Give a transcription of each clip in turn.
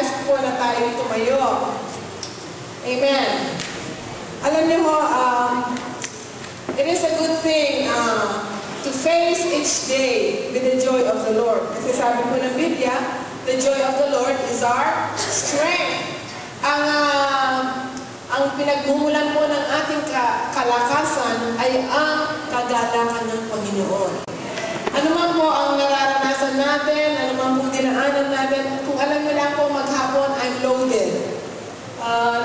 i-ask po na tayo tumayo. Amen. Alam niyo ho, it is a good thing to face each day with the joy of the Lord. Kasi sabi po ng Biblia, the joy of the Lord is our strength. Ang pinagmumulan po ng ating kalakasan ay ang kagalakan ng Panginoon. Ano man po ang nararanasan natin, ano man po dinaanan natin, kung alam nyo lang po maghapon, I'm loaded.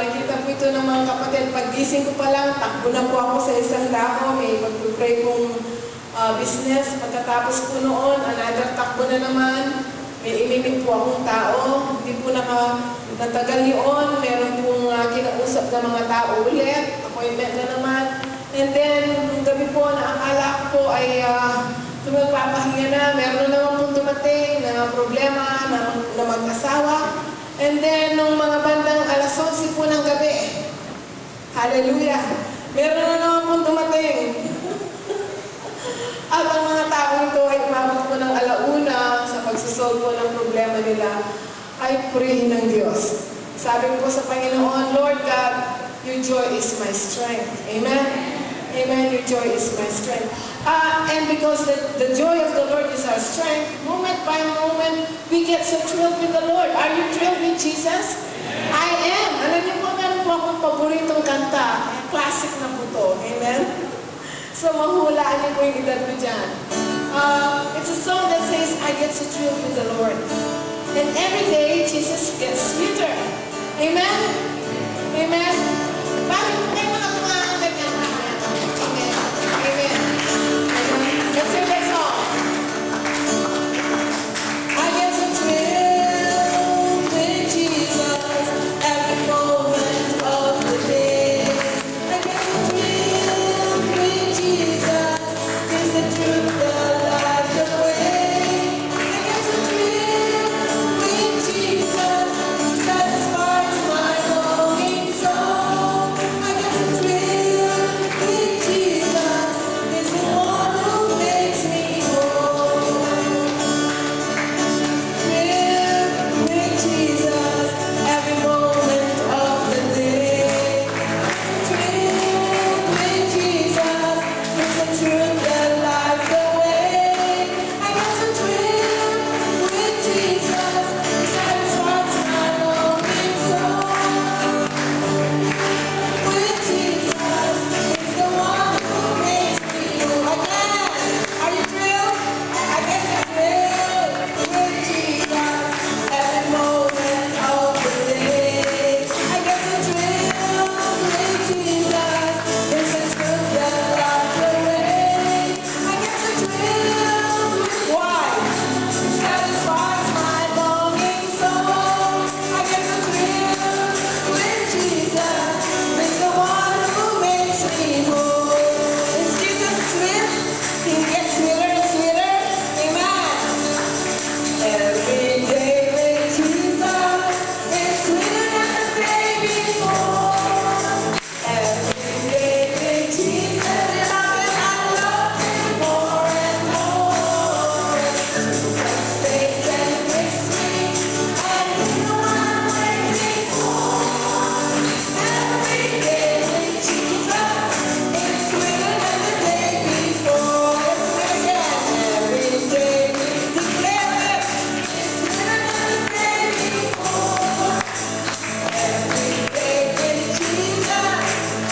Nakita po ito ng mga kapatid, paggising ko pa lang, takbo na po ako sa isang dako, may pag-pray kong business. Pagkatapos po noon, another takbo na naman, may ilimit po akong tao, hindi po natagal yun, meron pong kinausap na mga tao ulit, appointment na naman. And then, nung gabi po na akala ko po ay magpapahinga na, meron na naman pong dumating na problema na mag-asawa. And then, nung mga bandang alas 11 po ng gabi, hallelujah, meron na naman pong dumating. At ang mga taong ito ay umabot po ng alauna sa pagsusolve po ng problema nila, ay purihin ng Diyos. Sabi ko po sa Panginoon, Lord God, your joy is my strength. Amen? Amen, your joy is my strength. And because the joy of the Lord is our strength, moment by moment, we get so thrilled with the Lord. Are you thrilled with Jesus? I am. Alam niyo po, meron po akong paboritong kanta. Classic na po to. Amen? So, mahulaan niyo po yung edad ko dyan. It's a song that says, I get so thrilled with the Lord. And every day, Jesus gets sweeter. Amen? Amen? Bakit po kayo mga kumakang ganyan? Amen. Amen. Let's sing that song. I get so thrilled with Jesus every moment of the day. I get so thrilled with Jesus. He's the truth, the life, the way. I get so thrilled with Jesus. He satisfies my longing soul. I get so thrilled with Jesus. He's the one who makes me whole. Thrilled with Jesus every moment of the day. Thrilled with Jesus, he's the truth, the life, the way. I get so thrilled with Jesus, he satisfies my longing soul. With Jesus, he's the one who makes me whole. Again, are you thrilled? I get so thrilled with Jesus every moment of the day. I get so thrilled with Jesus, he's the truth, the life, the way. I get so thrilled with why? He satisfies my longing soul. I get so thrilled with Jesus, he's the one who makes me whole. Is Jesus sweet? He gets sweeter and sweeter. Amen. Every day with Jesus is sweeter than the day before. Every day with Jesus, I love him more and more. Saves and makes me, and he's the one waiting for. Every day with Jesus is sweeter than the day before. Let's do it again. Every day we declare it is sweeter than the day before. Every day with Jesus,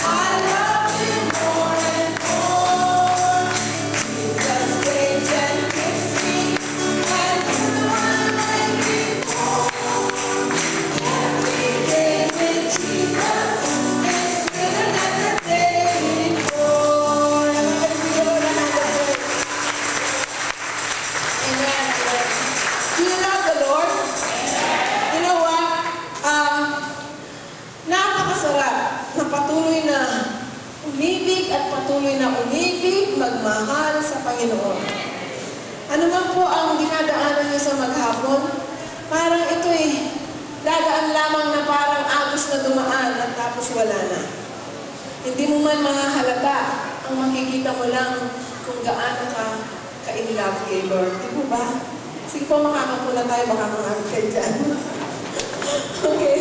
I love him more and more. Jesus saves and gives me, and he's the one waiting for. Every day with Jesus is sweeter than the day before. Let's do it again. Amen. Do you love the Lord? You know what? Napakasarap na patuloy na umibig at patuloy na umibig, magmahal sa Panginoon. Ano man po ang dinadaanan niyo sa maghapon, parang ito'y dadaan lamang na parang agos na dumaan at tapos wala na. Hindi mo man mahahalata, ang makikita mo lang kung gaano ka in love kay Lord. Di po ba? Sige po, makakapula tayo, baka mga kayo dyan. Okay.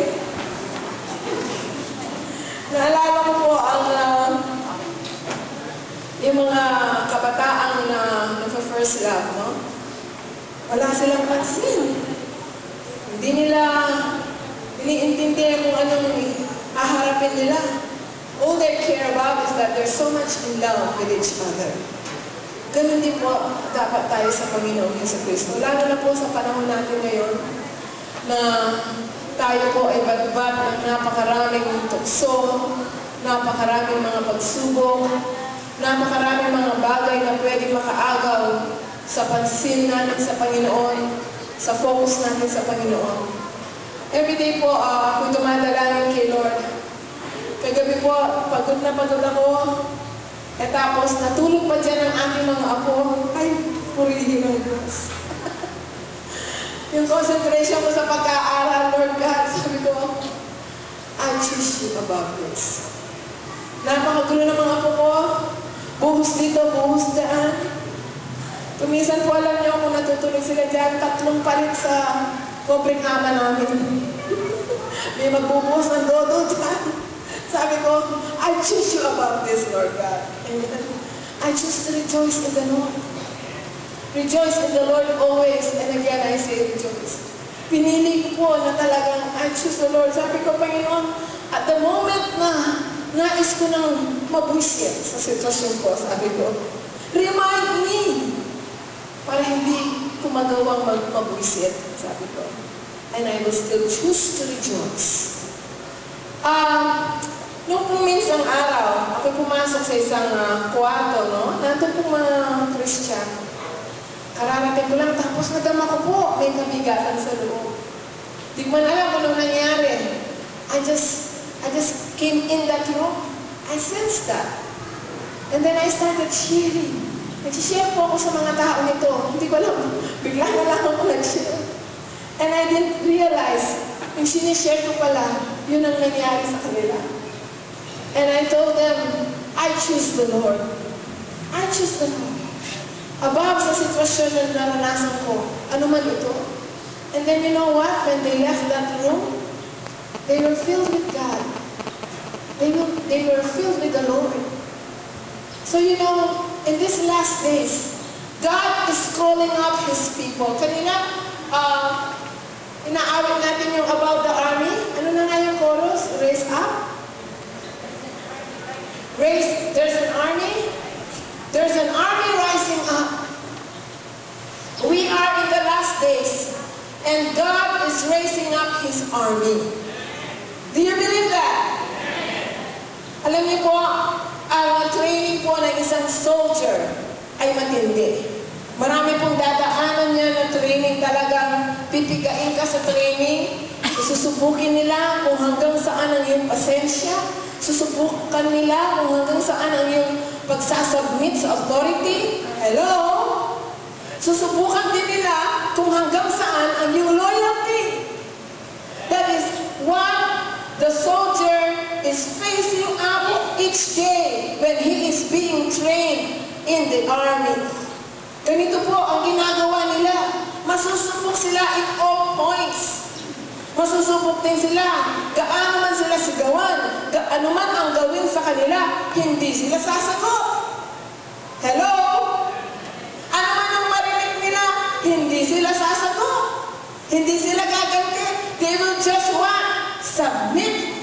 Naalala ko po ang yung mga kabataang na nag-first love, no? Wala silang pansin. Hindi nila iniintindihan kung anong haharapin nila. All they care about is that they're so much in love with each other. Ganun din po dapat tayo sa Panginoong Jesucristo. Lalo na po sa panahon natin ngayon na tayo po ay badbad ng napakaraming tukso, napakaraming mga pagsubok, napakaraming mga bagay na pwede makaagaw sa pansin natin sa Panginoon, sa focus natin sa Panginoon. Everyday po, ako'y dumadalangin kay Lord. Kagabi po, pagod na pagod ako. Tapos, natulog pa dyan ang aking mga apo. Ay, purihin ng Diyos. Yung concentration ko sa pag-aaral, Lord God, sabi ko, I choose you above this. Napakagulo ng mga apo ko. Buhos dito, buhos daan. Tumisan po, alam niyo, kung natutulog sila dyan, 3 palit sa kobreng ama namin. May magbubuhos ng dodo dyan. Sabi ko, I choose you above this, Lord God. Amen. I choose to rejoice in the Lord. Rejoice in the Lord always. And again, I say rejoice. Pinili ko po na talagang I choose the Lord. Sabi ko, Panginoon, at the moment na nais ko nang mabwisit sa sitwasyon ko, sabi ko, remind me para hindi ko magawang mabwisit, sabi ko. And I will still choose to rejoice. Nung puminsang araw, ako pumasok sa isang kwarto, no? Nandun pong mga Christian. Kararating ko lang, tapos nadama ko po, may kabigatan sa loob. Di ko man alam kung anong nangyari. I just came in that room. I sensed that. And then I started sharing. Nag-share po ako sa mga tao nito. Hindi ko alam, bigla na lang ako nag-share. And I didn't realize, yung sinishare ko pala, yun ang nangyari sa kanila. And I told them, I choose the Lord. I choose the Lord. Above sa sitwasyon na naranasan ko, ano man ito. And then you know what? When they left that room, they were filled with God. They were filled with the Lord. So you know, in these last days, God is calling up His people. Kanina, inaawit natin yung about the army. Ano na nga yung chorus? Raise up. There's an army. There's an army rising up. We are in the last days. And God is raising up His army. Do you believe that? Alam niyo po, ang training po ng isang soldier ay matindi. Marami pong dadaanan niya ng training, talagang pipigain ka sa training. Susubukin nila kung hanggang saan ang iyong pasensya. Susubukan nila kung hanggang saan ang iyong pagsasubmit sa authority. Hello? Susubukan din nila kung hanggang saan ang iyong loyalty. That is what the soldier is facing up each day when he is being trained in the army. Ganito po ang ginagawa nila. Masusubok sila in all points. Masusubok din sila. Gaano man sila sigawan, gaano man ang gawin sa kanila, hindi sila sasagot. Hello? Ano man ang marinig nila, hindi sila sasagot. Hindi sila gaganti. They will just what? Submit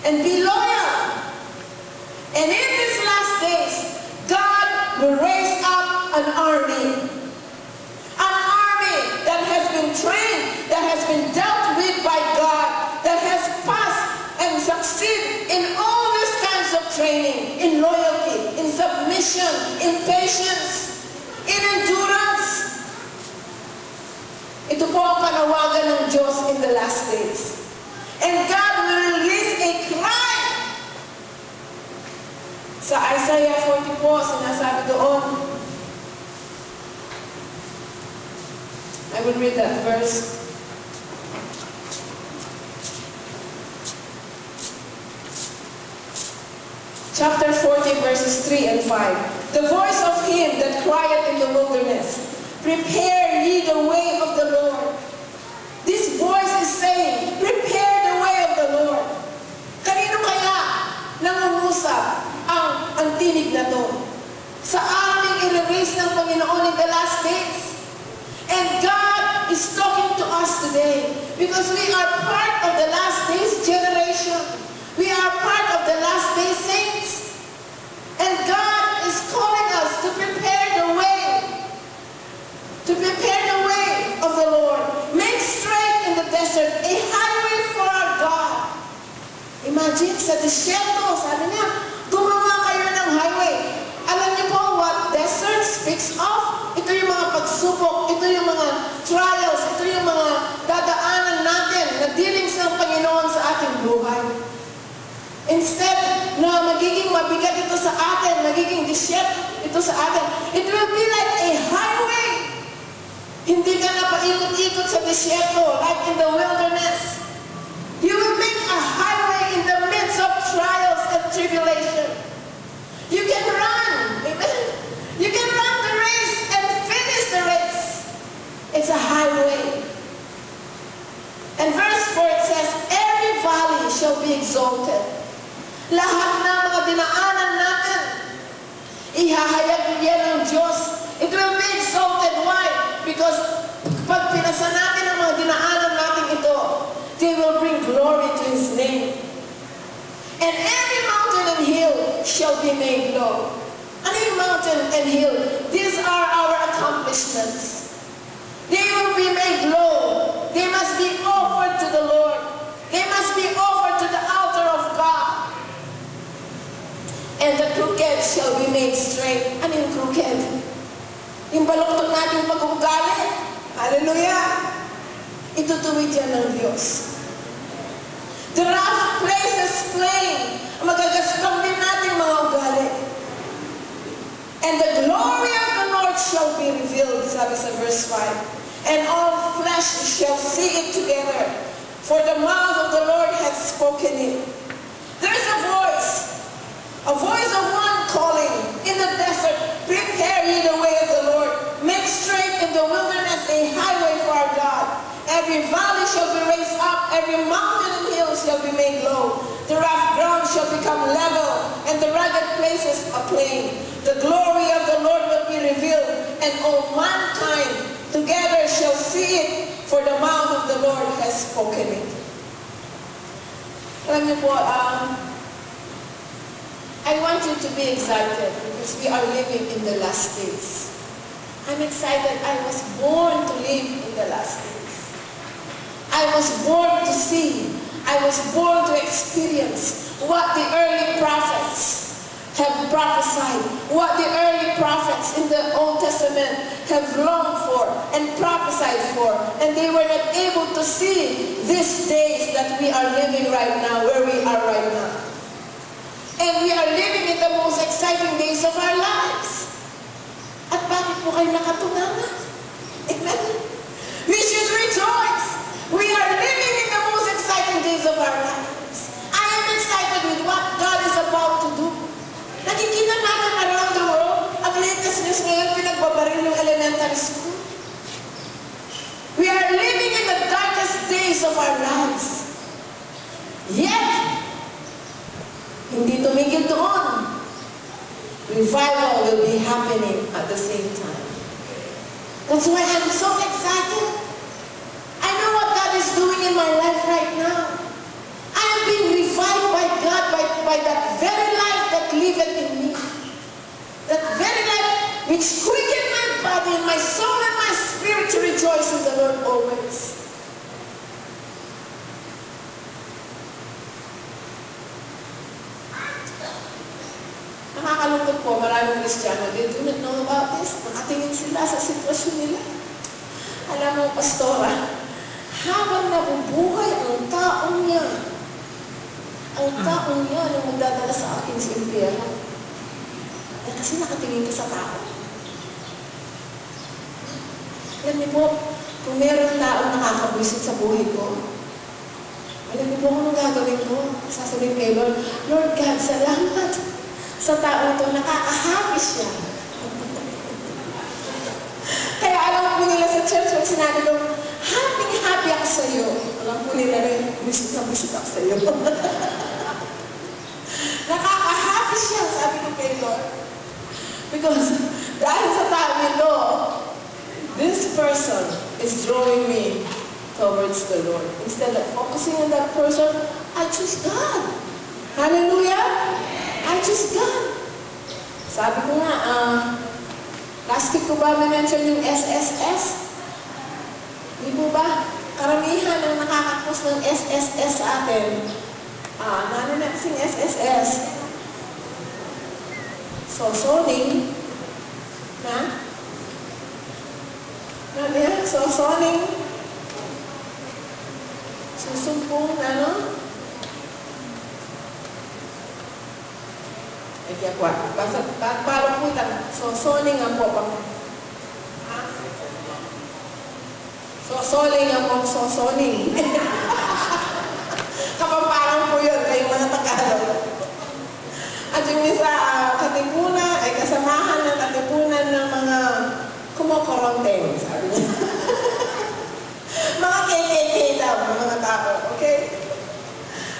and be loyal. And in these last days, God will raise up an army. An army that has been trained, that has been dealt with by God, that has passed and succeeded in all these kinds of training, in loyalty, in submission, in patience, in endurance. Ito po ang panawagan ng Diyos in the last days. And God will release a cry. Sa Isaiah 40 po, sinasabi doon, I will read that verse. Chapter 40, verses 3 and 5. The voice of him that crieth in the wilderness, prepare ye the way of the Lord. This voice is kausap ang tinig na to. Sa aming i-release ng Panginoon in the last days. And God is talking to us today because we are part of the last days generation. We are part of the last days saints. And God is calling us to prepare the way. To prepare the way of the Lord. Make straight in the desert a highway for our God. Imagine, sa disyerto, sabi niya, gumawa kayo ng highway. Alam niyo po what desert speaks of? Ito yung mga pagsubok, ito yung mga trials, ito yung mga dadaanan natin na dealings ng Panginoon sa ating buhay. Instead na magiging mabigat ito sa atin, magiging disyerto ito sa atin, it will be like a highway. Hindi ka na paikot-ikot sa disyerto like in the wilderness. You will make a highway in the midst of trials and tribulation. You can run. Amen. You can run the race and finish the race. It's a highway. And verse 4 it says, every valley shall be exalted. Lahat ng mga dinaanan natin, ihahayag yan ng Diyos. It will be exalted. Why? Because pag pinasa natin ang mga dinaanan natin ito, they will bring glory to His name. And every mountain and hill shall be made low. Ano yung mountain and hill? These are our accomplishments. They will be made low. They must be offered to the Lord. They must be offered to the altar of God. And the crooked shall be made straight. Ano yung crooked? Yung baluktot natin pag-ugali. Hallelujah! Itutuwid yan ng Diyos. The rough places plain. Magagastos din natin mga ugali. And the glory of the Lord shall be revealed, sabi sa verse 5. And all flesh shall see it together. For the mouth of the Lord hath spoken it. There is a voice of one calling in the desert, prepare ye the way of the Lord. Make straight in the wilderness a highway for our God. Every valley shall be raised up, every mountain and hill shall be made low. The rough ground shall become level, and the rugged places a plain. The glory of the Lord will be revealed, and all mankind together shall see it, for the mouth of the Lord has spoken it. Alam niyo po, I want you to be excited because we are living in the last days. I'm excited. I was born to live in the last days. I was born to see. I was born to experience what the early prophets have prophesied, what the early prophets in the Old Testament have longed for and prophesied for, and they were not able to see these days that we are living right now, where we are right now. And we are living in the most exciting days of our lives. At bakit po kayo nakatunanan? Amen? We should rejoice. We are living in the most exciting days of our lives. I am excited with what God is about to do. Nakikita natin around the world, ang latest news ngayon, pinagbabaril yung elementary school. We are living in the darkest days of our lives. Yet, hindi tumigil doon. Revival will be happening at the same time. That's why I'm so excited. I know what God is doing in my life right now. I am being revived by God, by that very life that liveth in me. That very life which quickened my body and my soul and my spirit to rejoice in the Lord always. Nakakalungkot po, maraming Kristiyano, they do not know about this. Nakatingin sila sa sitwasyon nila. Alam mo, pastora, habang nabubuhay ang taong niya na magdadala sa akin sa impyerno. Kasi nakatingin ka sa tao. Alam niyo po, kung meron taong nakakabwisit sa buhay ko, alam niyo po kung anong gagawin ko? Sasabihin kay Lord, Lord God, salamat sa tao ito, nakakahappy siya. Kaya alam po nila sa church, pag sinabi ko, happy ako sa iyo. Alam po nila rin, bisit na bisit ako sa iyo. Nakakahappy siya, sabi ko kay Lord. Because dahil sa tao nito, this person is drawing me towards the Lord. Instead of focusing on that person, I choose God. Hallelujah! I choose God. Sabi ko nga, last week ko ba mention yung SSS? Di po ba? Karamihan ang nakakapos ng SSS sa atin. Ano na kasing SSS? Sosoning. Na? Ano yan? Sosoning. Susumpong, ano? Ay, kaya kwa. Parang po lang. Sosoning ang po. Sosoling ang po. Sosoning. Kapamparang po yun kayong mga Tagalog. At yung isa, katipunan, ay kasamahan ng katipunan ng mga kumokoronteng, sabi niya. Mga KKK daw, mga tao, okay?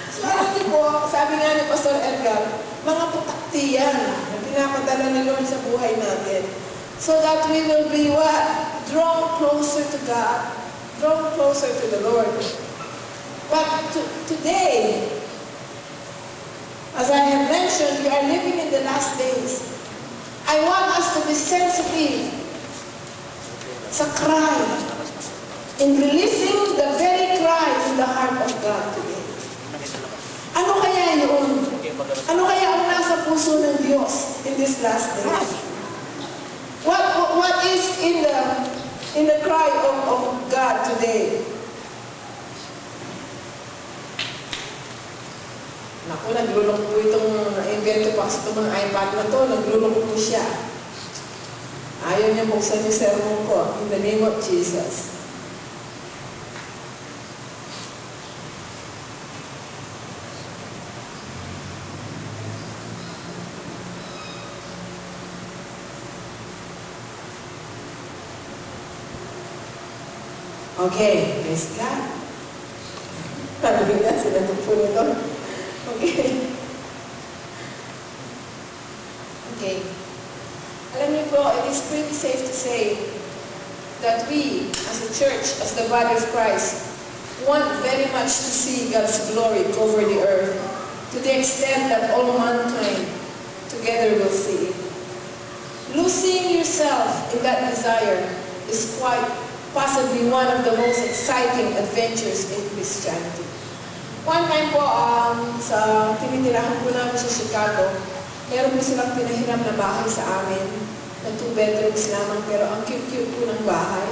So, alam niyo po, sabi nga ni Pastor Edgar, mga putakti yan na pinapadala ni Lord sa buhay natin. So that we will be what? Drawn closer to God. Drawn closer to the Lord. But today, as I have mentioned, we are living in the last days. I want us to be sensitive sa cry, in releasing the very cry in the heart of God today. Ano kaya yun? Ano kaya ang nasa puso ng Diyos in this last days? What is in the cry of God today? Naku, naglulok po itong invento pa sa itong mga iPad na to, naglulok po siya. Ayaw niya buksan yung sermon ko, in the name of Jesus. Okay, praise God. Sabi nga, sinagot po ni Lord. Okay. Okay. Alam niyo po, it is pretty safe to say that we, as a church, as the body of Christ, want very much to see God's glory cover the earth to the extent that all mankind together will see it. Losing yourself in that desire is quite possibly one of the most exciting adventures in Christianity. One time po, sa tinitirahan po namin sa Chicago, meron po silang pinahiram na bahay sa amin, na 2 bedrooms lamang, pero ang cute-cute po ng bahay,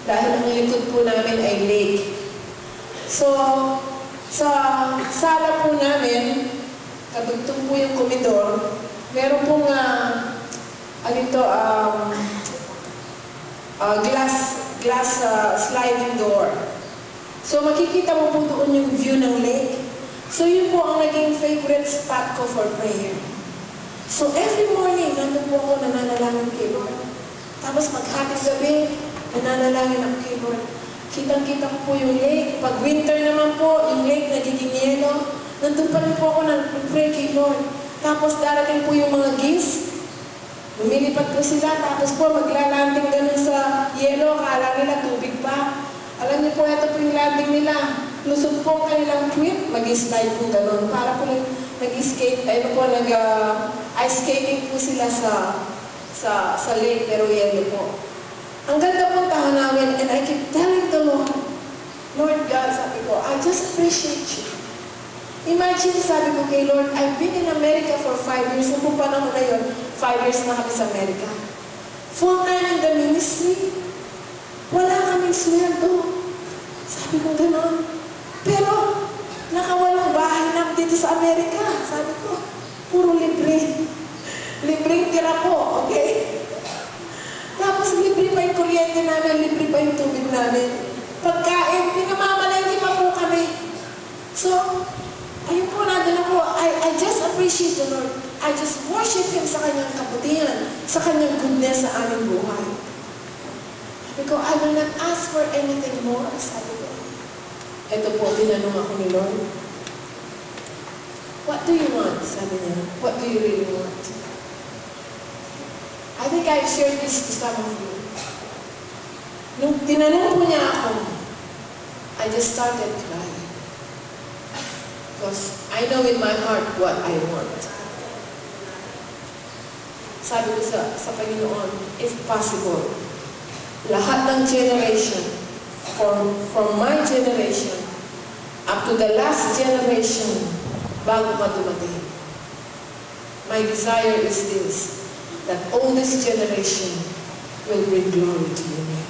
dahil ang likod po namin ay lake. So, sa sala po namin, kadugtong po yung komedor, meron pong, glass sliding door. So, makikita mo po doon yung view ng lake. So, yun po ang naging favorite spot ko for prayer. So, every morning, nandun po ako nananalangin kay Lord. Tapos, maghating gabi, nananalangin ako kay Lord. Kitang-kita ko po yung lake. Pag winter naman po, yung lake nagiging yelo. Nandun pa rin po ako nag-pray kay Lord. Tapos, darating po yung mga geese. Lumilipat po sila, tapos po maglalanding ganun sa yelo, akala nila tubig pa. Alam niyo po, ito po yung landing nila. Lusot po ang kanilang tweet, mag-slide po ganun. Para po nag-skate, ice skating po sila sa lake, pero yelo po. Ang ganda po tahan namin, and I keep telling the Lord, Lord God, sabi ko, I just appreciate you. Imagine, sabi ko kay Lord, I've been in America for 5 years. Noong panahon na yun, 5 years na kami sa Amerika. Full time in the ministry. Wala kaming sweldo. Sabi ko gano'n. Pero, nakawalang bahay na dito sa Amerika. Sabi ko, puro libre. Libreng tira po, okay? Tapos libre pa yung kuryente namin, libre pa yung tubig namin. Pagkain, pinamamalengke pa po kami. So, ayun po, nandun ako, I just appreciate the Lord. I just worship Him sa kanyang kabutihan, sa kanyang goodness sa aming buhay. Sabi ko, I will not ask for anything more. Sabi ko, ito po, tinanong ako ni Lord. What do you want? Sabi niya. What do you really want? I think I've shared this to some of you. Nung tinanong po niya ako, I just started crying. Because I know in my heart what I want. Sabi ko sa Panginoon, if possible, lahat ng generation, from my generation, up to the last generation, bago ka dumating. My desire is this, that all this generation will bring glory to your name.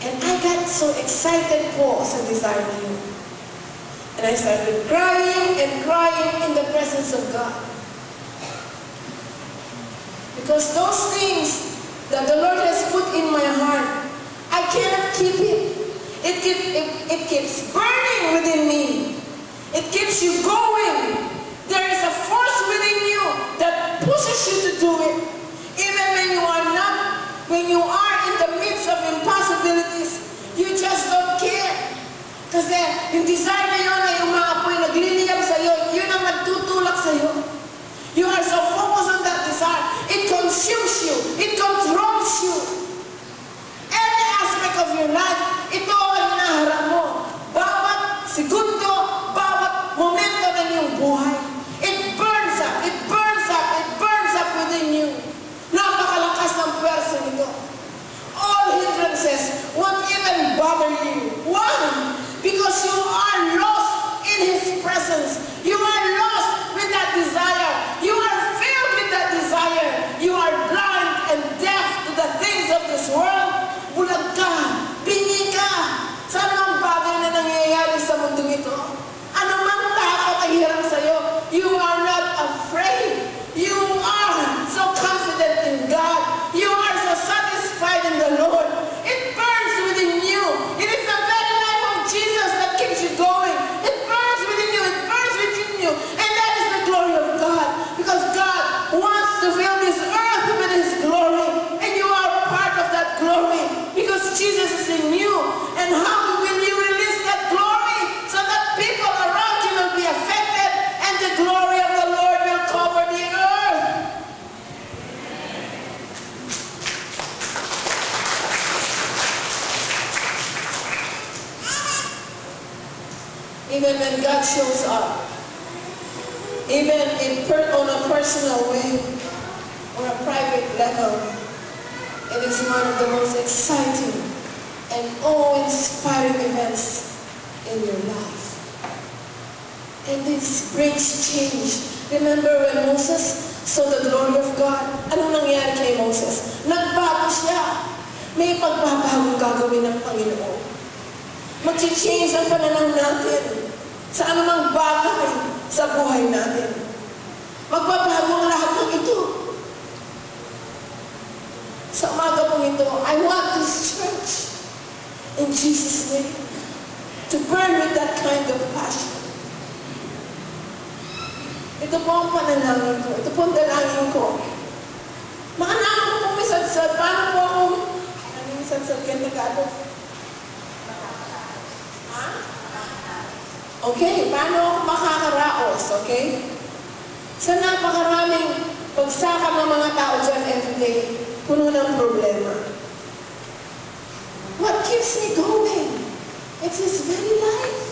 And I got so excited po sa desire na yun. And I started crying and crying in the presence of God. Because those things that the Lord has put in my heart, I cannot keep it. It keeps burning within me. It keeps you going. There is a force within you that pushes you to do it. Even when you are in the midst of impossibilities, you just don't care. Kasi yung desire na yun ay umaapoy, nagliliyab sa'yo, yun ang nagtutulak sa'yo. You are so focused on that desire. It consumes you. It controls you. Every aspect of your life, ito ang hinaharap mo. Bawat segundo, bawat momento ng iyong buhay. It burns up. It burns up. It burns up within you. Napakalakas ng pwersa nito. All hindrances won't even bother you. Why? Because you are lost in His presence. You are lost with that desire. You are filled with that desire. You are blind and deaf to the things of this world. Bulag ka. Bingi ka. Sa anong bagay na nangyayari sa mundo ito? Ano mang takot ang hirap sa'yo, you are not afraid. You are so confident in God. You are so satisfied in the Lord. It burns within you. It is the very life of Jesus that keeps you going. It burns within you. It burns within you. And that is the glory of God. Because God wants to fill this earth with His glory. And you are part of that glory. Because Jesus is in you. And how will you release that glory so that people around you will be affected and the glory of the Lord will cover the earth? Even when God shows up, even on a personal way or a private level, it is one of the most exciting and awe-inspiring events in your life. And this brings change. Remember when Moses saw the glory of God? Anong nangyari kay Moses? Nagbago siya. May pagbabagong gagawin ng Panginoon. Mag-change ang pananaw natin sa anumang bagay sa buhay natin. Magbabago ang lahat ng ito. Sa umaga pong ito, I want this church, in Jesus' name, to burn with that kind of passion. Ito po ang panalangin ko. Ito po ang dalangin ko. Makanaan ko po may sadsad. Paano po akong, ano yung sadsad kaya Tagalog? Ha? Okay, paano ako makakaraos, okay? Sa napakaraming pagsakang ng mga tao dyan everyday, puno ng problema. What keeps me going? It's His very life.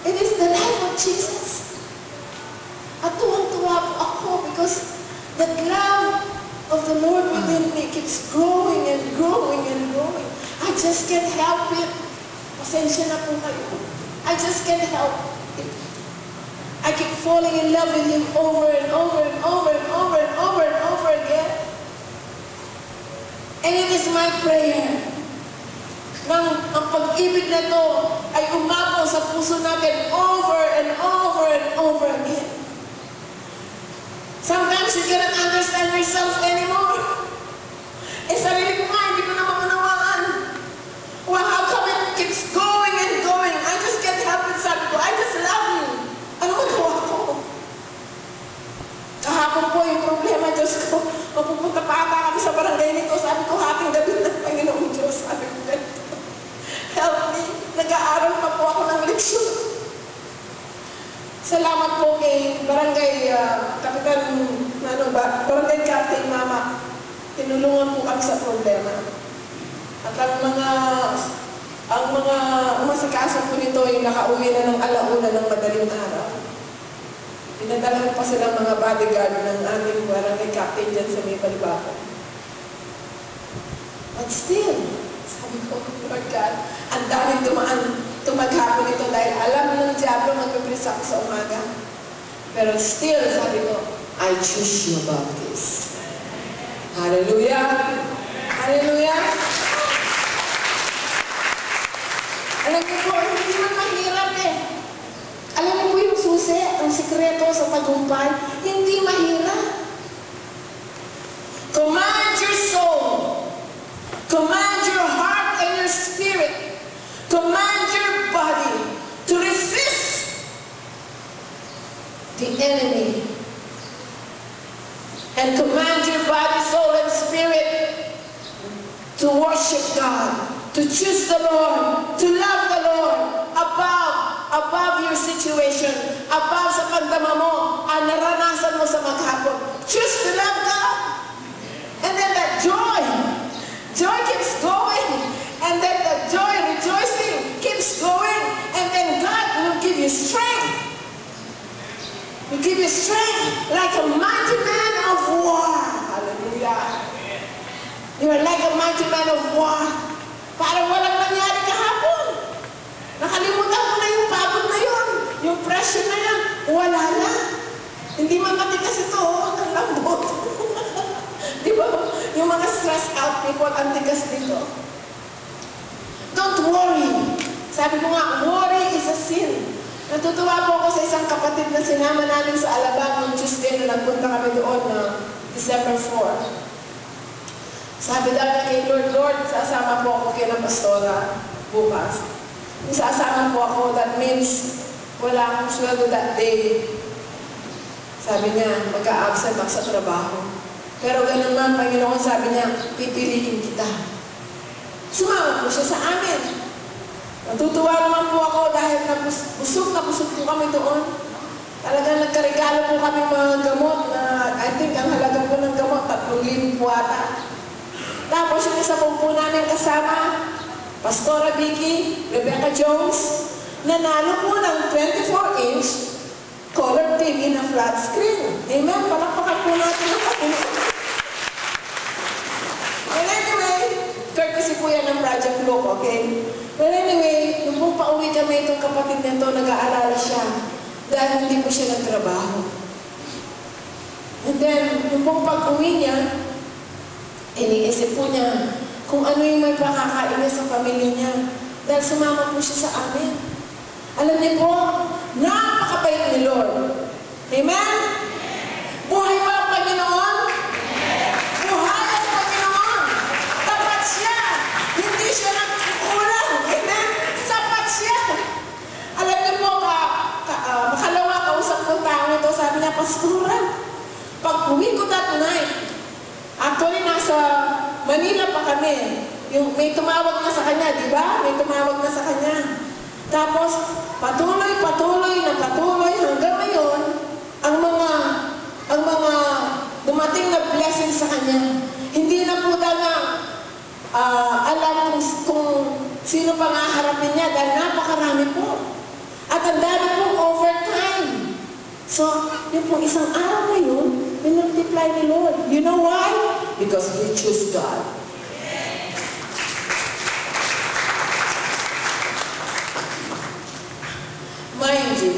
It is the life of Jesus. At tuwang-tuwa po ako because the love of the Lord within me keeps growing and growing and growing. I just can't help it. Pasensya na po kayo. I just can't help it. I keep falling in love with Him over and over and over and over and over and over again. And it is my prayer nang ang pag-ibig na to ay umapaw sa puso natin over and over and over again. Sometimes you cannot understand yourself anymore. Sarili ko nga, hindi ko na maunawaan. Well, how come it keeps going and going? I just can't help it, sabi ko. I just love you. Ano magawa ko? Kahapon po yung problema, Diyos ko. Mapupunta pa ata kami sa barangay nito. Sabi ko, hating gabi ng Panginoong Diyos. Sabi ko, help me. Nag-aaral barangay barangay captain mama, tinulungan po kami sa problema. At ang mga umasikaso po nito ay nakauwi na ng alauna ng madaling araw. Pinadala pa silang mga bodyguard ng aming barangay captain dyan sa may Balbaco. But still, sabi ko, Lord God, ang daming tumaghapon ito dahil alam ng Diablo magpipris ako sa umaga. Pero still, sabi ko, I choose you about this. Hallelujah! Hallelujah! Alam niyo po, hindi man mahirap eh. Alam niyo po yung susi, ang sikreto sa tagumpay, hindi mahirap. Command your soul. Command your heart and your spirit. Command your body to resist the enemy. And command your body, soul, and spirit to worship God, to choose the Lord, to love the Lord above your situation, above sa pagdama mo, ang naranasan mo sa maghapon. Choose to love God. And then that joy keeps going. And then the joy, rejoicing, keeps going. And then God will give you strength. Will give you strength like a mighty man of war. Hallelujah. You are like a mighty man of war. Parang walang nangyari kahapon. Nakalimutan mo na yung pagod na yun. Yung pressure na yan. Wala na. Hindi man matigas ito. Ang lambot. Di ba? Yung mga stressed out people, ang tigas dito. Don't worry. Sabi ko nga, worry is a sin. Natutuwa po ako sa isang kapatid na sinama namin sa Alabang noong Tuesday na nagpunta kami doon na December 4. Sabi daw na kay Lord, sasama po ako kay ng pastora bukas. Kung sasama po ako, that means wala akong sweldo that day. Sabi niya, mag-a-absent ako sa trabaho. Pero ganun man, Panginoon, sabi niya, pipiliin kita. Sumama po siya sa amin. Natutuwa naman po ako dahil busog na busog po kami doon. Talagang nagkaregalo po kami mga gamot na I think ang halaga po ng gamot, 3,000 po ata. Tapos yung isa po namin kasama, Pastora Vicky, Rebecca Jones, nanalo po ng 24-inch color TV na flat screen. Amen? Palakpakan po natin ang Panginoon. Well, anyway, courtesy po yan ng Project Look, okay? Well, anyway, nung pong pauwi kami itong kapatid nito, nag-aalala siya dahil hindi po siya nagtrabaho. And then, nung pong pag-uwi niya, iniisip po niya kung ano yung may pakakain niya sa pamilya niya. Dahil sumama po siya sa amin. Alam niyo po, napakabait ni Lord. Amen? Buhay ba ang Panginoon? Buhay ang Panginoon. Tapat siya. Hindi siya nagkukulang. Amen? Sapat siya. Alam niyo po, makalawa kausap ko tao ito, sabi niya, Pastoran, pag uwi ko that night, actually, nasa Manila pa kami. May tumawag na sa kanya, di ba? May tumawag na sa kanya. Tapos, patuloy hanggang ngayon, ang mga dumating na blessing sa kanya. Hindi na po alam kung sino pang haharapin niya dahil napakarami po. At ang dami pong overtime. So, yung pong isang araw na yun, minultiply ni Lord. You know why? Because we choose God. Mind you,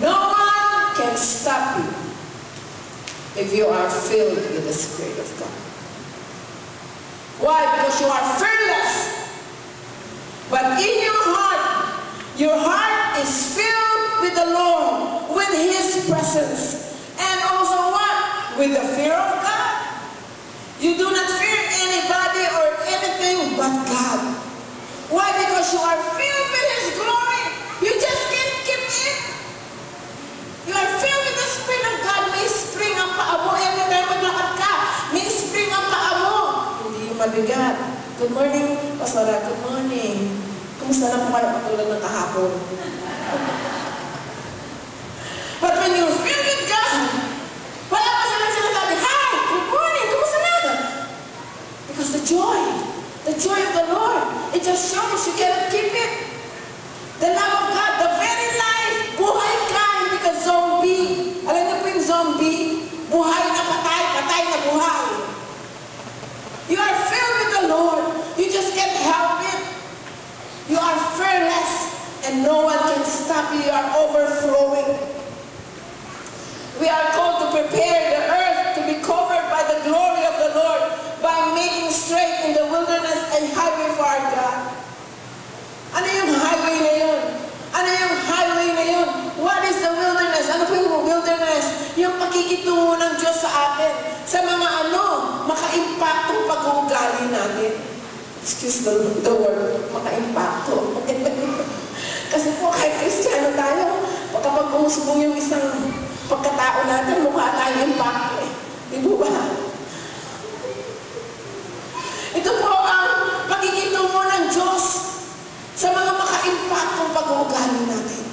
no one can stop you if you are filled with the Spirit of God. Why? Because you are fearless. But in your heart is filled with the Lord, with His presence. And also what? With the fear of God. You do not fear anybody or anything but God. Why? Because you are filled with His glory. You just can't keep it. You are filled with the Spirit of God. May spring ang paa mo. Every time maglakad ka, may spring ang paa mo. Hindi yung mabigat. Good morning, Pastora. Good morning. Kumusta na po kayo katulad ng kahapon? when you're filled with God, wala pa silang sinasabi, "Hi, good morning, kumusta na?" Because the joy of the Lord, it just shows you cannot keep it. The love of God, the very life, buhay ka, hindi ka zombie. Alam niyo po yung zombie? Buhay na patay, patay na buhay. You are filled with the Lord. You just can't help it. You are fearless, and no one can stop you. You are overflowing. We are called to prepare the earth to be covered by the glory of the Lord by making straight in the wilderness a highway for our God. Ano yung highway na yun? Ano yung highway na yun? What is the wilderness? Ano po yung wilderness? Yung pakikitungo ng Diyos sa atin. Sa mga maka-impactong pag-uugali natin. Excuse the word, maka-impacto. Kasi po kahit Kristiyano tayo, kapag umusubong yung isang pagkatao natin, mukha tayong impacto eh. Di ba? Ito po ang pakikitungo ng Diyos sa mga maka-impactong pag-uugali natin.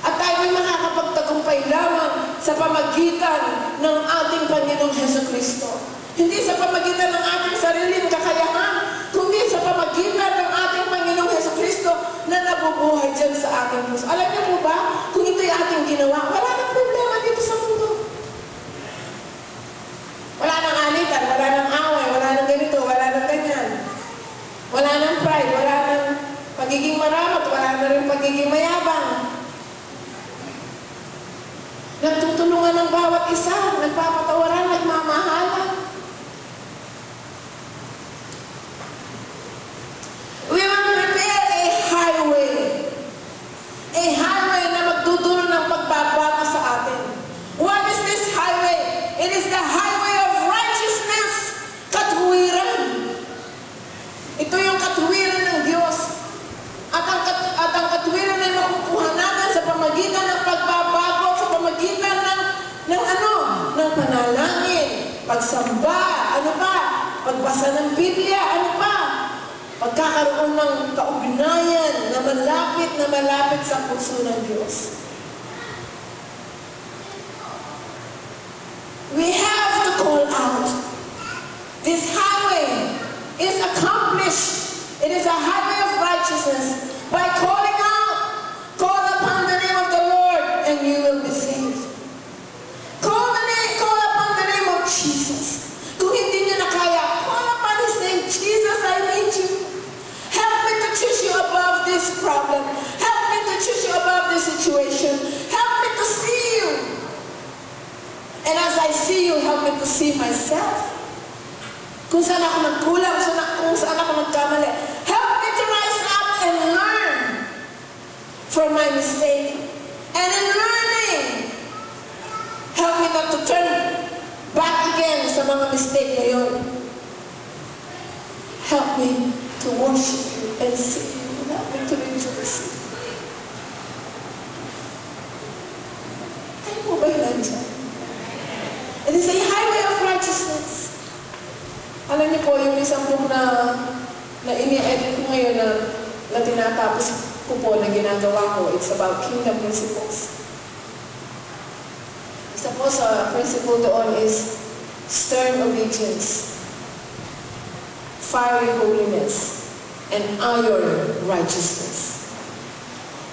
At tayo ay makakapagtagumpay lamang sa pamagitan ng ating Panginoong Jesucristo. Hindi sa pamagitan ng ating sariling kakayahan, kundi sa pamagitan ng ating Panginoong Jesucristo na nabubuhay dyan sa ating puso. Alam niyo po ba, kung ito'y ating ginawa, wala nang problema dito sa mundo. Wala nang alitan, wala nang away, wala nang ganito, wala nang ganyan. Wala nang pride, wala nang pagiging maramat, wala na rin pagiging mayabang. Nagtutulungan ng bawat isa, nagpapatawaran, nagmamahalan. We will prepare a highway na magdudulot ng pagbabago sa atin. What is this highway? It is the highway of righteousness, katuwiran. Ito yung katuwiran ng Diyos. At ang katuwiran ay makukuha natin sa pamagitan ng pagbabago, sa pamagitan ng panalangin, pagsamba, ano pa? Pagbasa ng Biblia, ano pa? Pagkakaroon ng kaugnayan na malapit sa puso ng Diyos. We have to call out. This highway is accomplished. It is a highway of righteousness by calling out. Call upon the name of the Lord and you will be saved. Call upon the name of Jesus. Kung hindi niyo na kaya, call upon His name. Jesus, I need you. Help me to choose you above this problem. Help me to choose you above this situation. Help me to see you. And as I see you, help me to see myself. Kung saan ako nagkulang, kung saan ako nagkamali. Help me to rise up and learn from my mistake. And in learning, help me not to turn back again sa mga mistake na yun. Help me to worship you and sing you. Help me to rejoice. Ay mo ba yun nandiyan? It is a highway of righteousness. Alam niyo po, yung isang book na ini-edit ko ngayon na tinatapos ko po na ginagawa ko, it's about kingdom principles. Isa po sa principle doon is stern obedience, fiery holiness, and iron righteousness.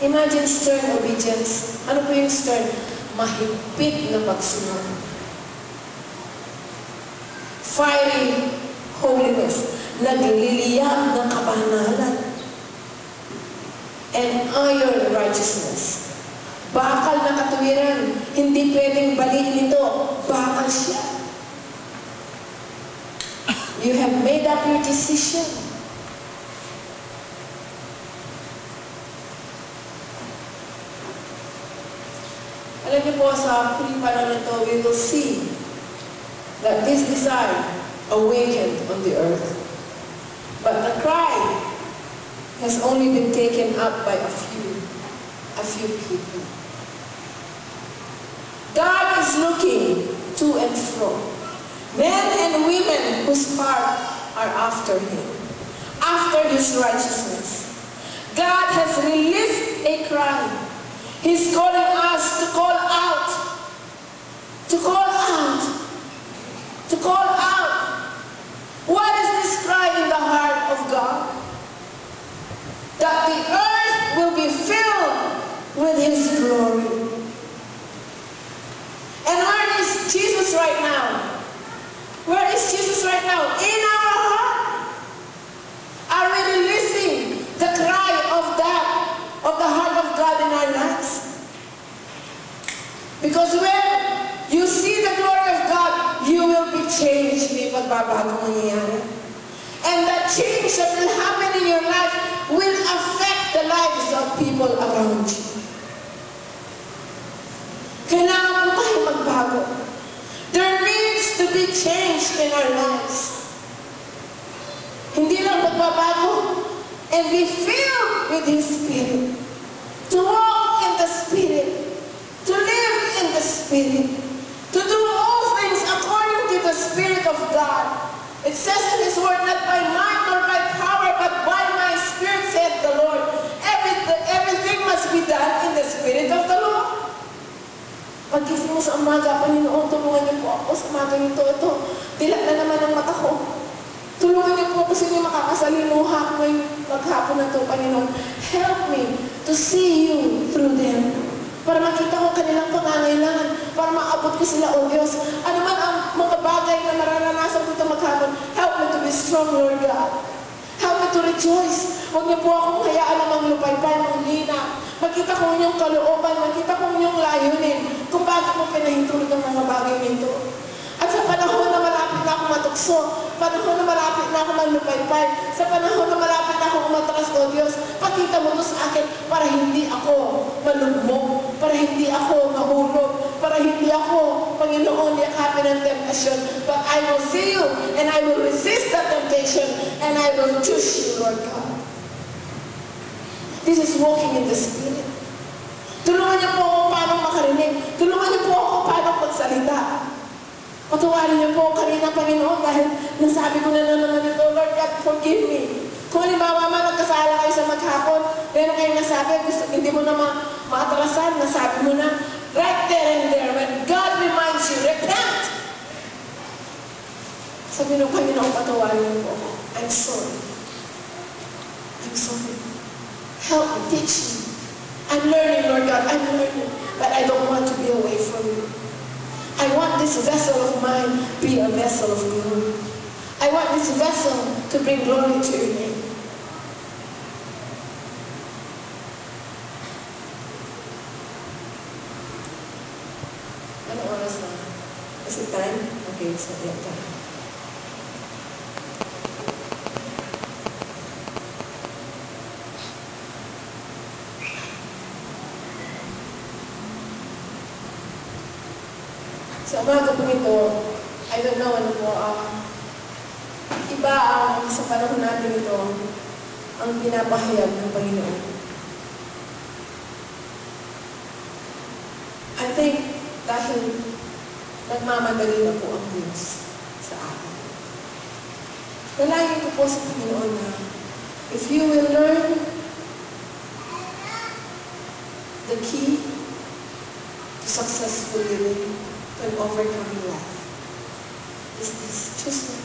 Imagine stern obedience. Ano po yung stern? Mahigpit na pagsunod. Fiery holiness, nagliliyab ng kabanalan. And iron righteousness, bakal na katuwiran, hindi pwedeng baliin ito, bakal siya. You have made up your decision. Alam niyo po, sa kulipan naman ito, we will see that this desire awakened on the earth. But the cry has only been taken up by a few people. God is looking to and fro. Men and women whose heart are after Him, after His righteousness. God has released a cry. He's calling us to call out. To call out. To call out. What is this cry in the heart of God? That the earth will be filled with His glory. And where is Jesus right now? Where is Jesus right now? In our heart. Are we releasing the cry of the heart of God in our lives? Because when you see the glory of God, you will be changed. And that change that will happen in your life will affect the lives of people around you. Kailangan po tayo magbago. There needs to be change in our lives. Hindi lang magbabago and be filled with His Spirit. To walk in the Spirit. To live in the Spirit. To do all things according to the Spirit of God. It says in His Word, not by might nor by power, but by my Spirit, said the Lord. Everything must be done in the Spirit of the Lord. Pag-gising mo sa umaga, Panginoon, tulungan niyo po ako sa umaga nito. Ito, tila na naman ang mata ko. Tulungan niyo po ako sa inyo makakasalimuha ko ngayong maghapon na ito, Panginoon. Help me to see you through them. Para makita ko kanilang pangangailangan. Para maabot ko sila, O Diyos. Ano man ang mga bagay na nararanasan ko ito maghapon, help me to be strong, Lord God. Help me to rejoice. Huwag niyo po akong hayaan na manglupay-pay, manglina. Makita ko inyong kalooban, makita ko inyong layunin kung bakit mo pinahintulog ang mga bagay nito. At sa panahon na malapit na ako matukso, panahon na malapit na ako manlupay-pay, sa panahon na malapit na ako umatras, O Diyos, pakita mo ito sa akin para hindi ako malugmok, para hindi ako mahulog, para hindi ako, Panginoon, yakapin ng temptasyon. But I will see you, and I will resist that temptation, and I will choose you, Lord God. This is walking in the Spirit. Tulungan niyo po ako paano makarinig. Tulungan niyo po ako paano magsalita. Patuwarin niyo po kanina, Panginoon, dahil nasabi ko na naman ito, Lord God, forgive me. Kung halimbawa man nagkasala kayo sa maghapon, meron kayong nasabi, gusto, hindi mo na maatrasan, nasabi mo na, right there and there, when God reminds you, repent! Sabi ng Panginoon, patuwarin niyo po ako. I'm sorry. I'm sorry. Help me, teach me. I'm learning, Lord God, I'm learning. But I don't want to be away from you. I want this vessel of mine be a vessel of glory. I want this vessel to bring glory to your name. Ano oras na? Is it time? Okay, so yeah, time. Sa umaga po ito, I don't know ano po, iba ang sa panahon natin ito, ang pinapahayag ng Panginoon. I think dahil nagmamadali na po ang Diyos sa atin. Nalangin ko po sa Panginoon na if you will learn the key to successful living, and overcoming life is this. Choose me.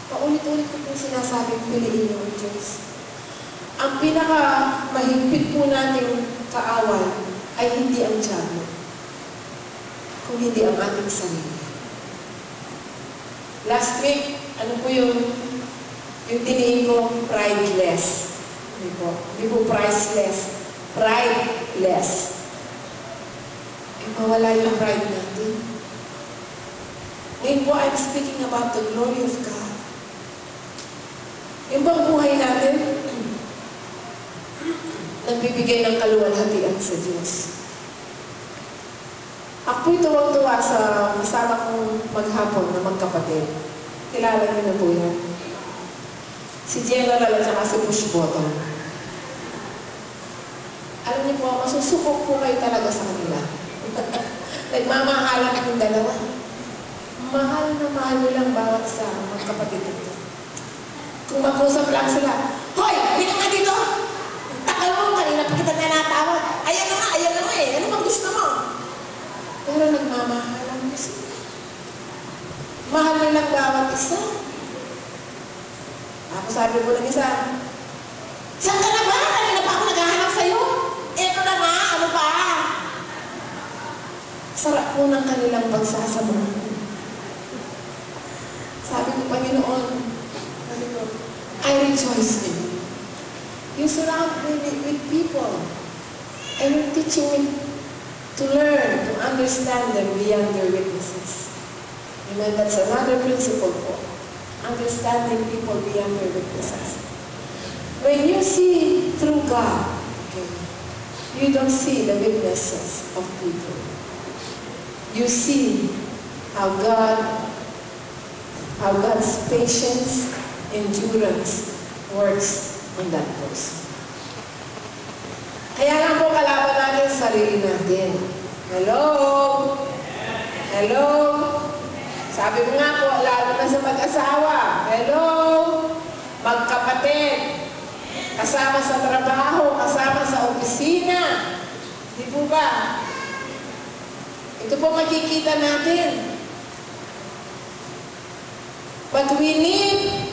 Paulit-ulit ko po sinasabing piliin niyo ang Diyos. Ang pinaka-mahigpit po nating kaaway ay hindi ang tiyago, kung hindi ang ating sarili. Last week, ano po yung tinihin ko? Prideless. Hindi po priceless. Prideless. Mawala yung pride natin. Ngayon po, I'm speaking about the glory of God. Yung bang buhay natin, nagbibigay ng kaluwalhatian sa Diyos. Ako tuwang-tuwa sa kasama kong maghapon na magkapatid. Kilala niyo na po yan. Si General at saka si Push Button. Alam niyo po, masusukok po kayo talaga sa kanila. Nagmamahalan akong dalawa. Mahal na mahal nilang bawat sa magkapatid ito. Kung mag-usap lang sila, hoy! Dito ka dito! Alam mo, kanina pa kita tinatawag. Ayan na nga eh. Ano bang gusto mo? Pero nagmamahal ang Diyos. Mahal nilang bawat isa. Ako sabi ko ng isa, saan ka na ba? Kanina pa ako naghahanap sa'yo. Eto na nga, ano pa? Sarap po ng kanilang pagsasamahan. Sabi ko, Panginoon, I rejoice in you. You surround me with people and you're teaching me to learn, to understand them beyond their witnesses. Amen. That's another principle po. Understanding people beyond their witnesses. When you see through God, okay, you don't see the witnesses of people. You see how God's patience, endurance works in that person. Kaya lang po kalaban natin sa sarili natin. Hello? Hello? Sabi ko nga po, lalo na sa mag-asawa. Hello? Magkapatid. Kasama sa trabaho, kasama sa opisina. Di po ba? Ito po makikita natin. But we need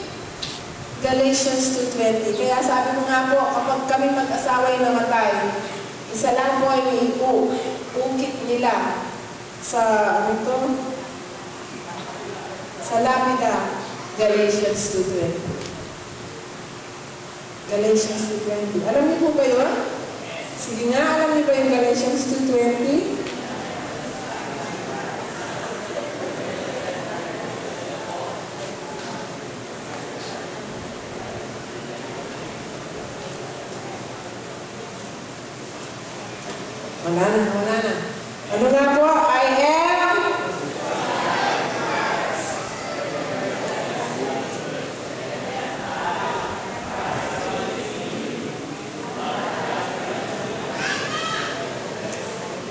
Galatians 2:20. Kaya sabi ko nga po, kapag kami mag-asawa ay namatay, isa lang po ay iukit nila sa sa lapida, Galatians 2:20. Galatians 2:20. Alam niyo po ba yun? Sige nga, alam niyo ba yung Galatians 2:20? Wala na. Ano nga po? I am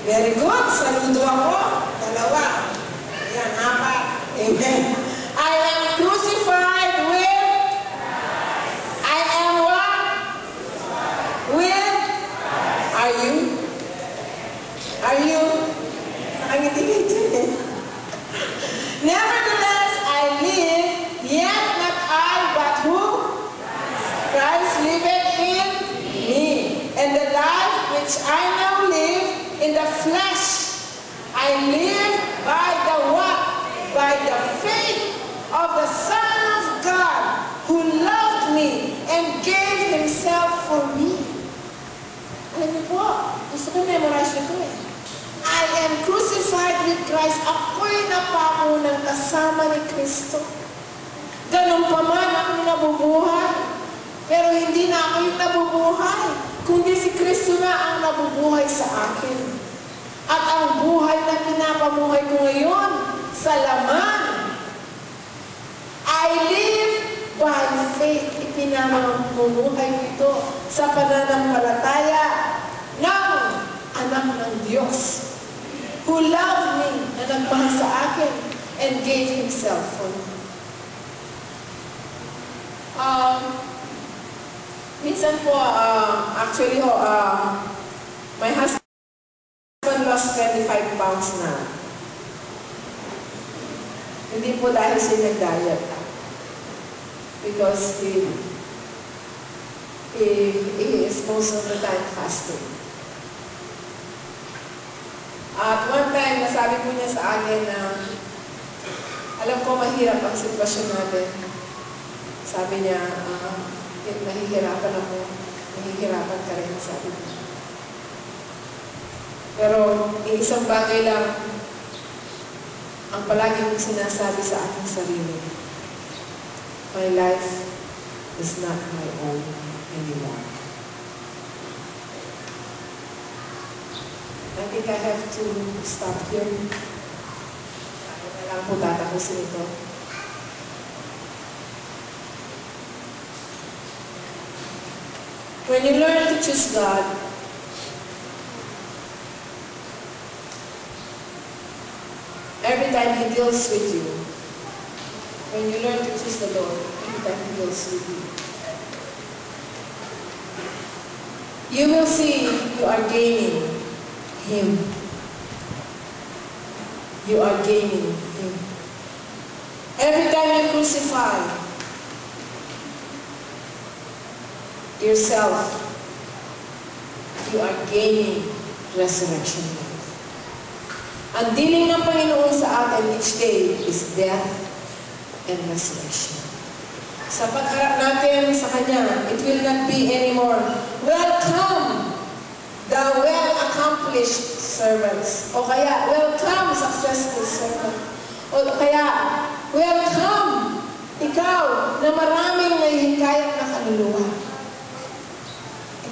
very good. Saludo ako. Dalawa. Ayan, 4. Amen. I am crucified with I am what? With Are you? Nakangiti kayo dyan eh. Nevertheless, I live, yet not I, but who? Christ liveth in me. And the life which I now live in the flesh, I live by the what? By the faith of the Son of God, who loved me and gave Himself for me. Alam niyo po, gusto ko memorize nito eh. I am crucified with Christ. Ako'y napako ng kasama ni Kristo. Ganun pa man ako nabubuhay. Pero hindi na ako yung nabubuhay, kundi si Kristo na ang nabubuhay sa akin. At ang buhay na pinapamuhay ko ngayon sa laman, I live by faith. Ipinamumuhay ko ito sa pananampalataya ng anak ng Diyos, who loved me, na nagmahal sa akin, and gave Himself for me. Minsan po, actually, my husband lost 25 pounds na. Hindi po dahil siya nag-diet. Because he is most of the time fasting. At one time, nasabi po niya sa akin na alam ko mahirap ang sitwasyon natin. Sabi niya, nahihirapan ako. Nahihirapan ka rin, sabi niya. Pero isang bagay lang ang palagi kong sinasabi sa aking sarili. My life is not my own anymore. I think I have to stop here. Ano na lang po tatapusin ito. When you learn to choose God, every time He deals with you, when you learn to choose the Lord, every time He deals with you, you will see you are gaining Him. You are gaining Him. Every time you crucify yourself, you are gaining resurrection life. Ang dealing ng Panginoon sa atin each day is death and resurrection. Sa pagharap natin sa Kanya, it will not be anymore, welcome, the well-accomplished servants. O kaya, welcome, successful servant. O kaya, welcome, ikaw na maraming nahihikayat na kaluluwa.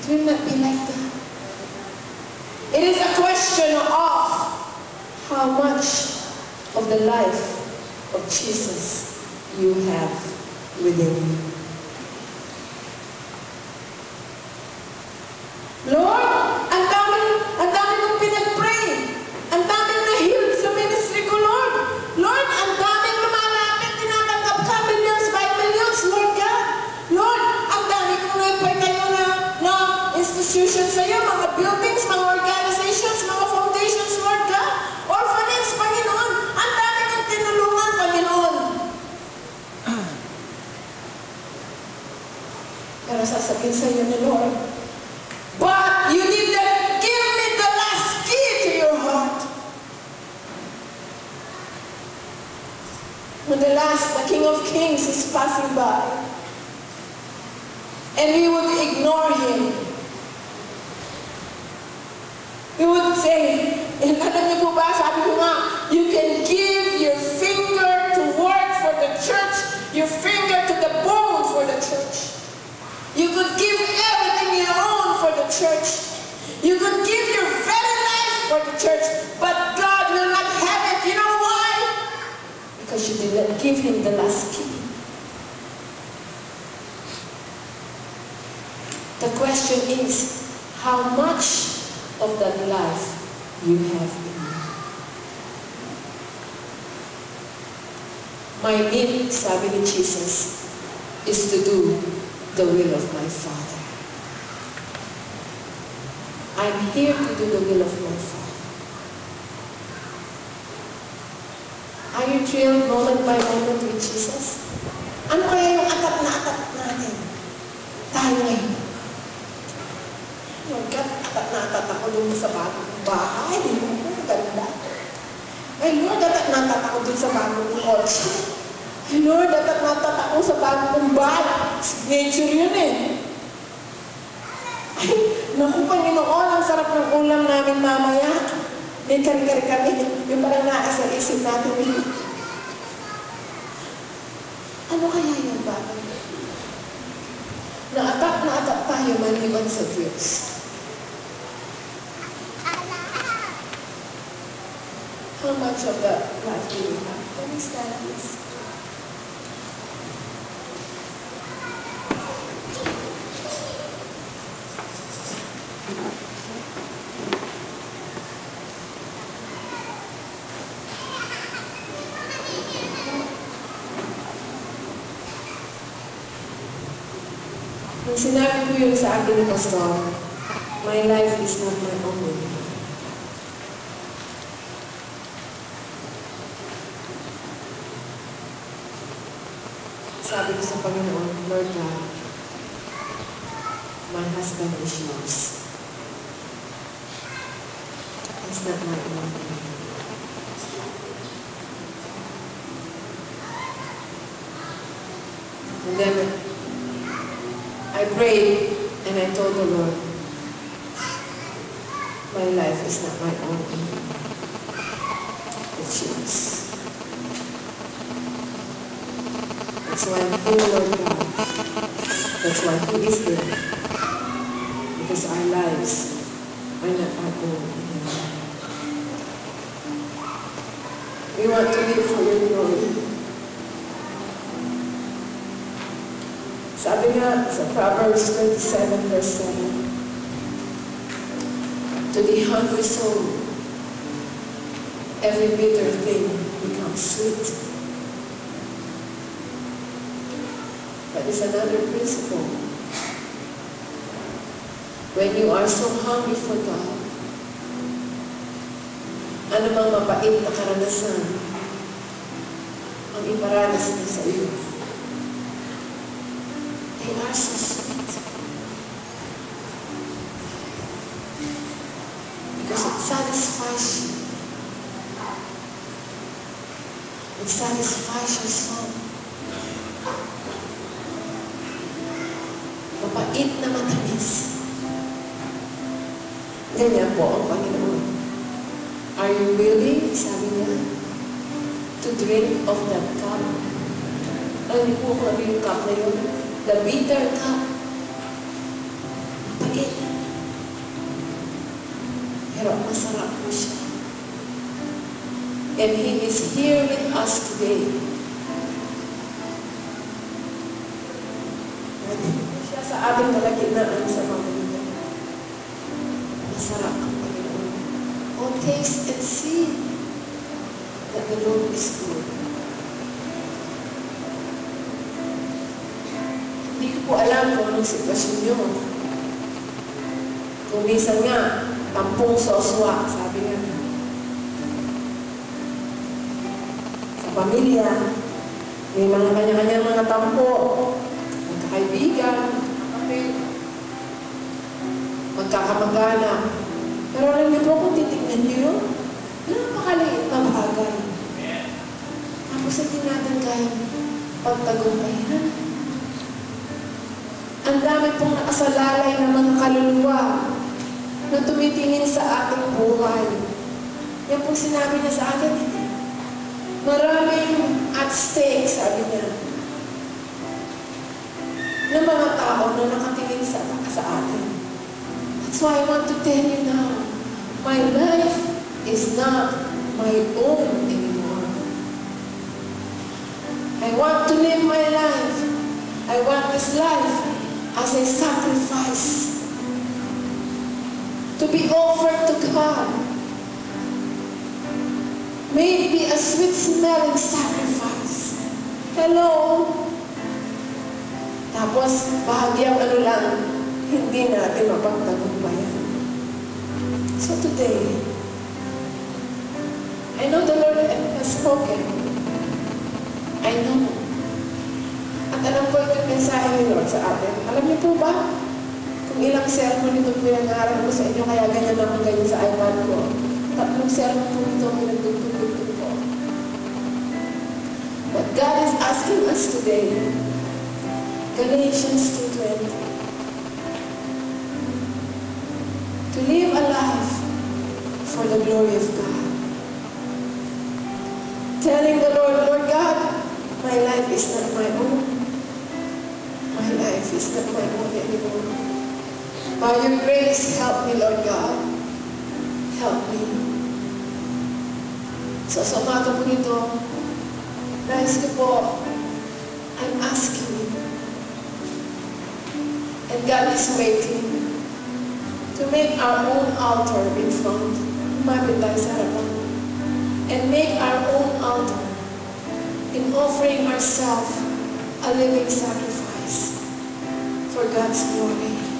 It will not be like that. It is a question of how much of the life of Jesus you have within you. Lord, ang dami mong pinag-pray. Ang daming na-healed sa ministry ko, Lord. Lord, ang daming lumalapit, tinatanggap ka, millions by millions, Lord God. Lord, ang dami kong naipatayo na institutions sa iyo, mga buildings, mga organizations, mga foundations, Lord God. Orphanage, Panginoon. Ang dami kong tinulungan, Panginoon. Pero sasabihin sa iyo ni Lord, but you didn't give me the last key to your heart. When the King of Kings is passing by, and we would ignore Him. We would say, alam niyo po ba, sabi ko nga, you can give your finger to work for the church, your finger to the bone for the church. You could give everything you own for the church. You could give your very life for the church, but God will not have it. You know why? Because you did not give Him the last key. The question is, how much of that life you have in you? My need, sabi ni Jesus, is to do the will of my Father. I'm here to do the will of my Father. Are you thrilled moment by moment with Jesus? Ano kaya yung atap na atap natin? Tayo ngayon. Lord God, atap na atap ako dun sa bagong bahay. Ang ganda. Ay Lord, atap na atap ako dun sa bagong kotse. Ay Lord, atap na atap ako sa bagong bahay. Signature yun eh. Ay, naku Panginoon, ang sarap ng ulam namin mamaya. May kari-kari kami. Yung parang naasa isip natin. Ano kaya yung bagay? Na-atap tayo maliban sa Diyos. How much of that life do you have? Can we stand please? Nung sinabi ko yun sa akin ni Pastor, my life is not my own. Sabi ko sa Panginoon, Lord God, my husband is yours. It's not my own. And then I prayed and I told the Lord, my life is not my own. It's yours. That's why I'm here, Lord God. That's why He is there. Because our lives are not our own. We want to live for your glory. Sabi nga sa Proverbs 27 verse 7, to the hungry soul, every bitter thing becomes sweet. That is another principle. When you are so hungry for God, ano bang mapait na karanasan ang iparanas niya sa iyo? They are so sweet. Because it satisfies you. It satisfies your soul. Mapait na matamis. Ganyan po ang Panginoon. Are you willing, sabi niya, to drink of that cup? Alam niyo po kung ano yung cup na yun? The bitter cup. Mapait. Pero masarap po siya. And He is here with us today. Siya sa ating kalagitnaan sa mga ito. Masarap ang Panginoon. Oh, taste and see that the Lord is good. Hindi ko po alam kung anong sitwasyon nyo. Kung minsan nga, tampong soswa, sabi nga. Sa pamilya, may mga kanya-kanya mga tampo, magkakaibigan, magkakamag-anak. Pero alam niyo po kung titignan niyo, napakaliit na bagay. Tapos hindi natin kayang pagtagumpayan. Ang dami pong nakasalalay na mga kaluluwa na tumitingin sa ating buhay. Yan pong sinabi niya sa akin, maraming at stake, sabi niya, ng mga tao na nakatingin sa atin. That's why I want to tell you now, my life is not my own anymore. I want to live my life. I want this life as a sacrifice to be offered to God. May it be a sweet-smelling sacrifice. Hello? Tapos, bahagyang ano lang, hindi natin mapagtagumpayan. So today, I know the Lord has spoken. I know. At alam ko ito mensahe ni Lord sa atin. Alam niyo po ba? Kung ilang sermon itong pinag-aaral ko sa inyo, kaya ganyan naman ganyan sa iPad ko. 3 sermon po ito ang pinagtugtog ko. But God is asking us today, Galatians 2:20, to live a life for the glory of God. Telling the Lord, Lord God, my life is not my own. My life is not my own anymore. By your grace, help me, Lord God. Help me. So sa umaga po nito, nais ko po, I'm asking you, and God is waiting to make our own altar in front. Lumapit tayo sa harapan. And make our own altar in offering ourselves a living sacrifice for God's glory.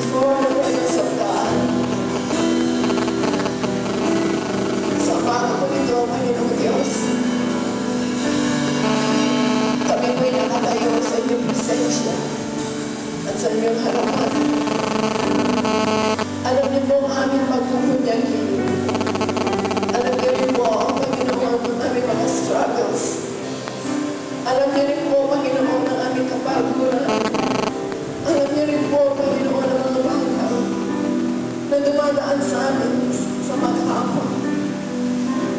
before the presence of God. Sa umaga po nito, Panginoong Diyos, kami po'y nakatayo sa inyong presensya at sa inyong harapan. Alam niyo po ang aming pagpupunyagi. Alam niyo rin po, Panginoon, ang aming mga struggles. Alam niyo rin po, Panginoon, ang aming kapaguran. Alam niyo rin po, Panginoon, ang mga bata na dumadaan sa amin sa maghapon.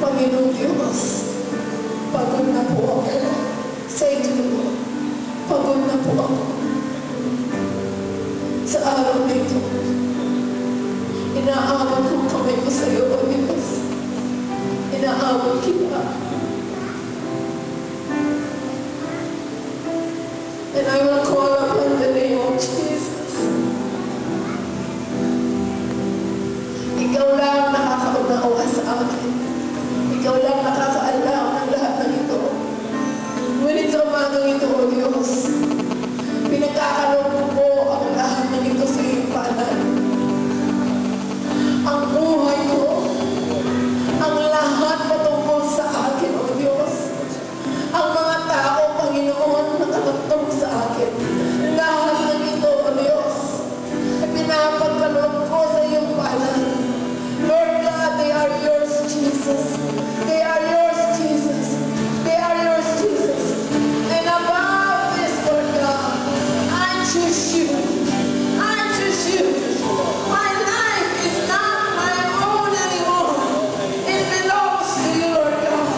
Panginoon Diyos, pagod na po ako. Say to the Lord, pagod na po ako. Sa araw na ito, inaawag ko kamay ko sa iyo, O Diyos. Inaawag kita. And I will call upon the name of Jesus. Ikaw lang nakakaunawa sa akin. Ikaw lang nakakaalam ng lahat ng ito. Ngunit sa umagang ito, O Diyos, pinagkakaloob ko po ang lahat ng ito sa iyong paanan. Ang buhay ko, ang lahat patungkol sa akin, O Diyos. Ang mga tao, Panginoon, nakatutong sa akin. Lahat ng ito, O Diyos, ay pinapagkaloob ko sa iyong paanan. Lord God, they are yours, Jesus. They are yours, Jesus. They are yours, Jesus. And above this, Lord God, I choose you. I choose you. My life is not my own anymore. It belongs to you, Lord God.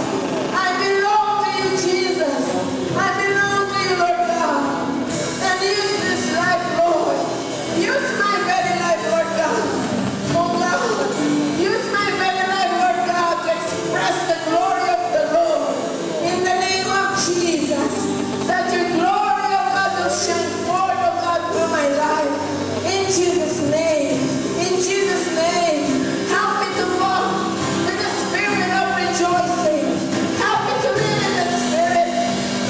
I belong to you, Jesus. I belong to you, Lord God. And use this life, Lord. Use my very life, Lord God. Oh God, use my very life, Lord God, to express the glory of the Lord. In the name of Jesus, that your glory, oh God, will shine forth, oh God, through my life. In Jesus' name, in Jesus' name, help me to walk with the spirit of rejoicing. Help me to live in the spirit.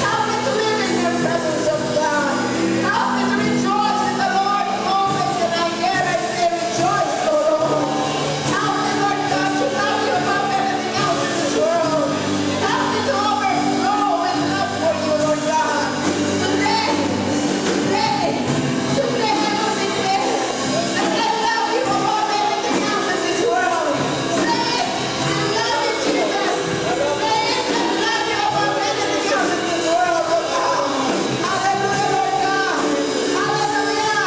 Help me to live in your presence, of God. Help me to rejoice in the Lord always, and I say rejoice, O Lord. Help me, Lord God, to love you above everything else in this world. Help me to overflow with love for you, Lord God. Today, I will declare that I love you above everything else in this world. Say it, I love you, Jesus. Say it, I love you above everything else in this world, Lord God. Hallelujah, Lord God. Hallelujah.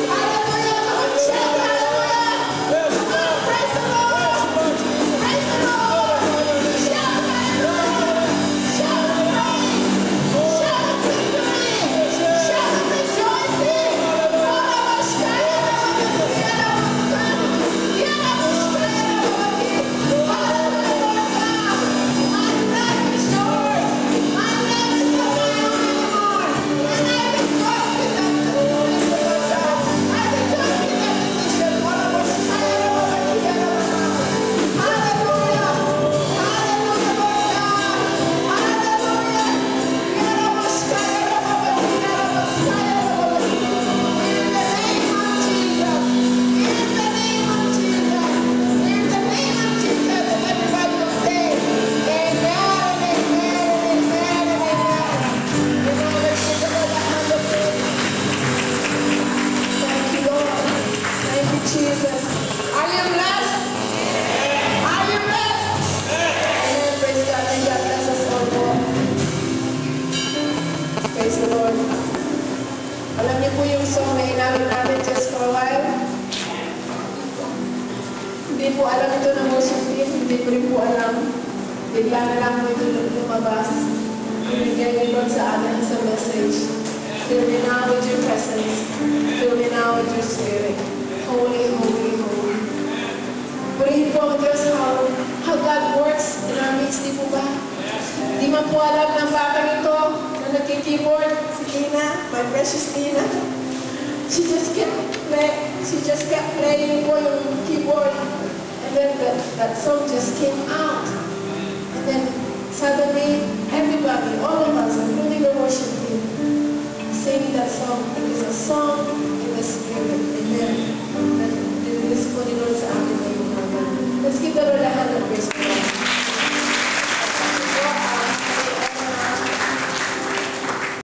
Hallelujah. Come on, shout hallelujah. Come on, praise the Lord. Praise the Lord. Shout hallelujah. Shout praise. Shout victory. Shout rejoicing. Jesus. Are you blessed? Are you blessed? Amen. Praise God. May God bless us all more. Praise the Lord. Alam niyo po yung song na inalok natin just for a while? Hindi po alam ito ng worship team. Hindi ko rin po alam. Bigla na lang po ito lumabas. Binigyan niyo Lord sa atin sa message. Fill me now with your presence. Fill me now with your spirit. Holy, holy, holy. Purihin po ang Diyos how God works in our midst, di po ba? Di man po alam ng batang ito na nagki-keyboard, si Tina, my precious Tina. She just kept playing po yung keyboard. And then that song just came out. And then suddenly, everybody, all of us, including the worship team, singing that song. It is a song in the spirit.